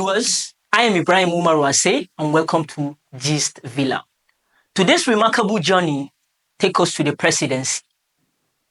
viewers, I am Ibrahim Umar Wase and welcome to Gist Villa. Today's remarkable journey takes us to the presidency.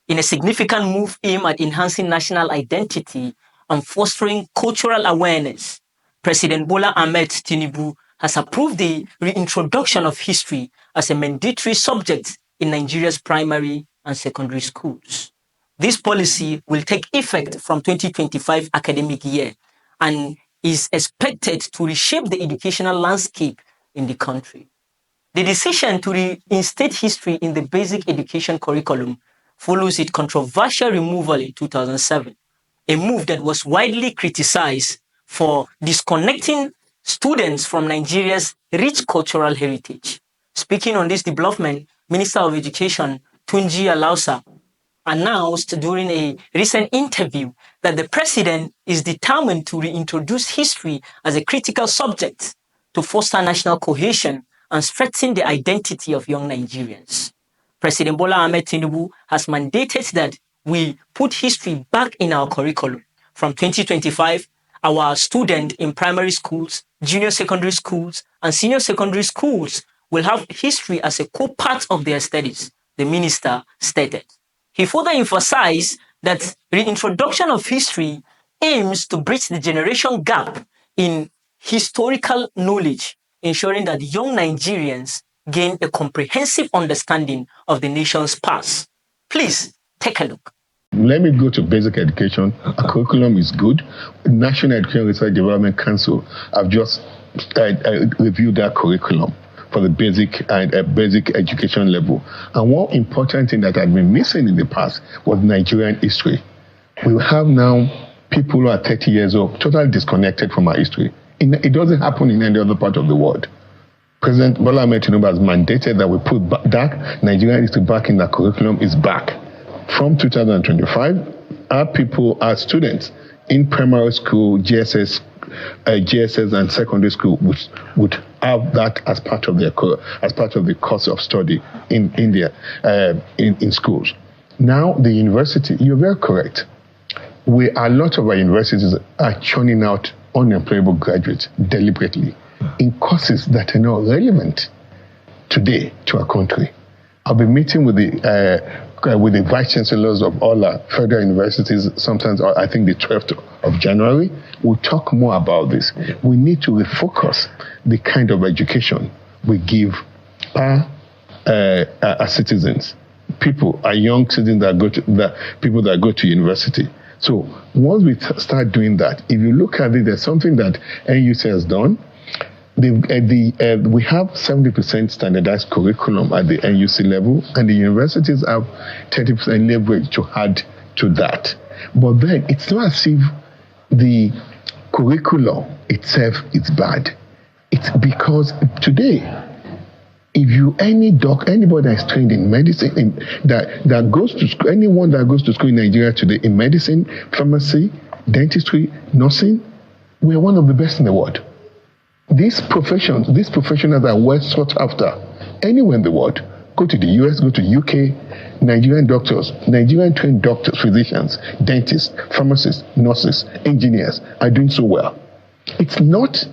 In a significant move aimed at enhancing national identity and fostering cultural awareness, President Bola Tinubu has approved the reintroduction of history as a mandatory subject in Nigeria's primary and secondary schools. This policy will take effect from 2025 academic year and is expected to reshape the educational landscape in the country. The decision to reinstate history in the basic education curriculum follows its controversial removal in 2007, a move that was widely criticized for disconnecting students from Nigeria's rich cultural heritage. Speaking on this development, Minister of Education Tunji Alausa announced during a recent interview that the president is determined to reintroduce history as a critical subject to foster national cohesion and strengthen the identity of young Nigerians. President Bola Tinubu has mandated that we put history back in our curriculum. From 2025, our students in primary schools, junior secondary schools, and senior secondary schools will have history as a core part of their studies, the minister stated. He further emphasized that reintroduction of history aims to bridge the generation gap in historical knowledge, ensuring that young Nigerians gain a comprehensive understanding of the nation's past. Please take a look. Let me go to basic education. Our curriculum is good. National Education Research Development Council have just reviewed that curriculum for the basic education level. And one important thing that had been missing in the past was Nigerian history. We have now people who are 30 years old, totally disconnected from our history. It doesn't happen in any other part of the world. President Bola Tinubu has mandated that we put that Nigerian history back in the curriculum. Is back. From 2025, our students in primary school, GSS and secondary school would have that as part of the course of study in India, in schools. Now the university, you're very correct. A lot of our universities are churning out unemployable graduates deliberately in courses that are not relevant today to our country. I'll be meeting with the vice chancellors of all our federal universities, sometimes I think the 12th of January. We'll talk more about this. We need to refocus the kind of education we give our citizens, our young citizens people that go to university. So once we start doing that, if you look at it, there's something that NUC has done. We have 70% standardized curriculum at the NUC level, and the universities have 30% leverage to add to that. But then it's not as if the curriculum itself is bad. It's because today, if anybody that is trained in medicine, that goes to school, anyone that goes to school in Nigeria today in medicine, pharmacy, dentistry, nursing, we're one of the best in the world. These professionals are well sought after anywhere in the world. Go to the US, go to UK, Nigerian doctors, Nigerian trained doctors, physicians, dentists, pharmacists, nurses, engineers are doing so well. It's not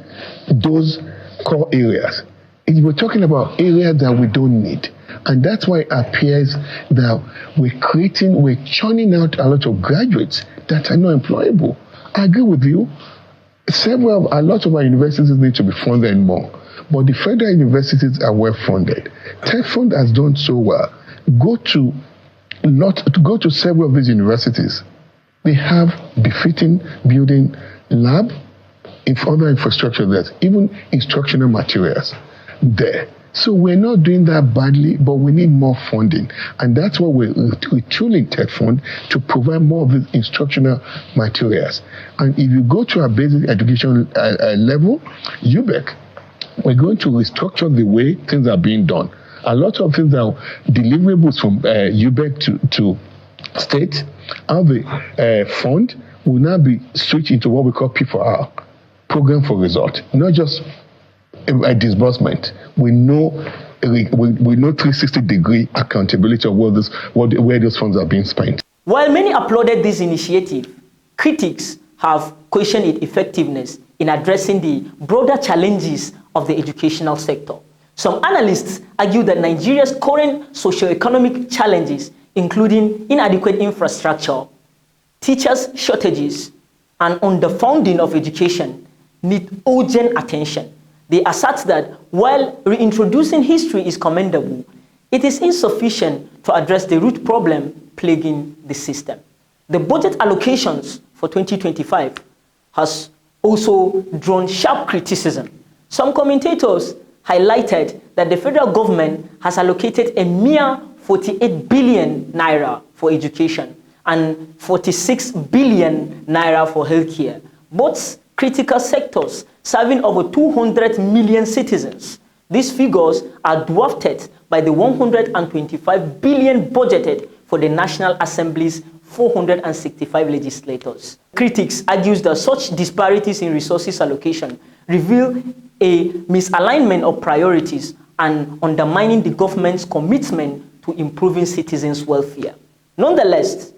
those core areas. We're talking about areas that we don't need. And that's why it appears that we're churning out a lot of graduates that are not employable. I agree with you. A lot of our universities need to be funded more, but the federal universities are well funded. Tech Fund has done so well. Go to several of these universities. They have befitting building lab, other infrastructure there, even instructional materials there. So we're not doing that badly, but we need more funding. And that's why we're retooling Tech Fund to provide more of these instructional materials. And if you go to our basic education level, UBEC, we're going to restructure the way things are being done. A lot of things are deliverables from UBEC to state. How the fund will now be switched into what we call P4R, Program for Result, not just a disbursement. We know 360-degree accountability of where those funds are being spent. While many applauded this initiative, critics have questioned its effectiveness in addressing the broader challenges of the educational sector. Some analysts argue that Nigeria's current socio-economic challenges, including inadequate infrastructure, teachers' shortages, and underfunding of education, need urgent attention. They assert that while reintroducing history is commendable, it is insufficient to address the root problem plaguing the system. The budget allocations for 2025 has also drawn sharp criticism. Some commentators highlighted that the federal government has allocated a mere 48 billion naira for education and 46 billion naira for healthcare, both critical sectors serving over 200 million citizens. These figures are dwarfed by the 125 billion budgeted for the National Assembly's 465 legislators. Critics argue that such disparities in resources allocation reveal a misalignment of priorities and undermining the government's commitment to improving citizens' welfare. Nonetheless,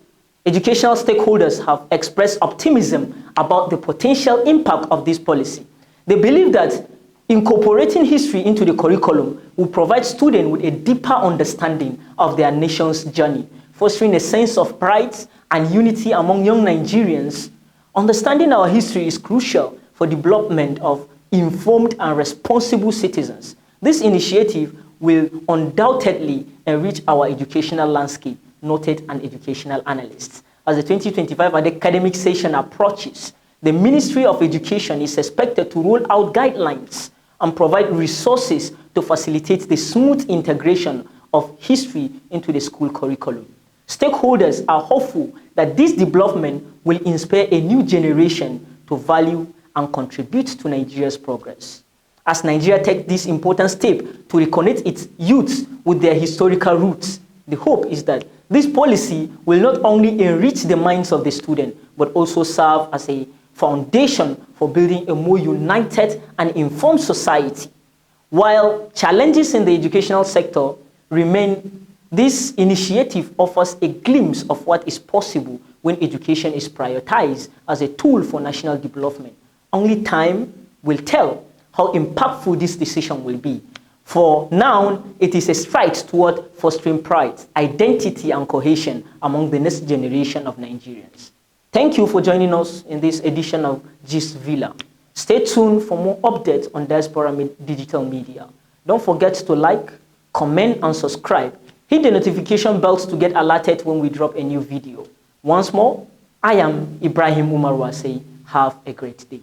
educational stakeholders have expressed optimism about the potential impact of this policy. They believe that incorporating history into the curriculum will provide students with a deeper understanding of their nation's journey, fostering a sense of pride and unity among young Nigerians. Understanding our history is crucial for development of informed and responsible citizens. This initiative will undoubtedly enrich our educational landscape, noted an educational analyst. As the 2025 academic session approaches, the Ministry of Education is expected to roll out guidelines and provide resources to facilitate the smooth integration of history into the school curriculum. Stakeholders are hopeful that this development will inspire a new generation to value and contribute to Nigeria's progress. As Nigeria takes this important step to reconnect its youth with their historical roots, the hope is that this policy will not only enrich the minds of the student, but also serve as a foundation for building a more united and informed society. While challenges in the educational sector remain, this initiative offers a glimpse of what is possible when education is prioritized as a tool for national development. Only time will tell how impactful this decision will be. For now, it is a stride toward fostering pride, identity, and cohesion among the next generation of Nigerians. Thank you for joining us in this edition of Gist Villa. Stay tuned for more updates on Diaspora Digital Media. Don't forget to like, comment, and subscribe. Hit the notification bells to get alerted when we drop a new video. Once more, I am Ibrahim Umaru Asey. Have a great day.